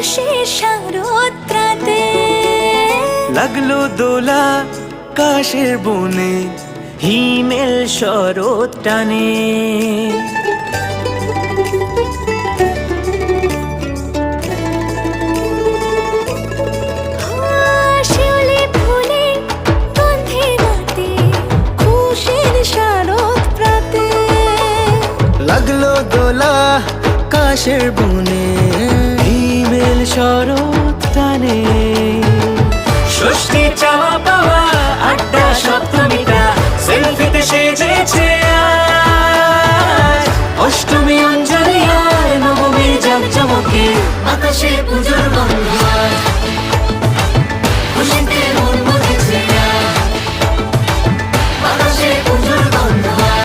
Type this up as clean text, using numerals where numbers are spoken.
খুশির শারদ প্রাতে লাগলো দোলা কাশের বনে, হিমেল শরৎ টানে। শিউলি ফুলে গন্ধে মাতে খুশির শারদ প্রাতে লাগলো দোলা কাশের বনে, হিমেল শরৎ টানে।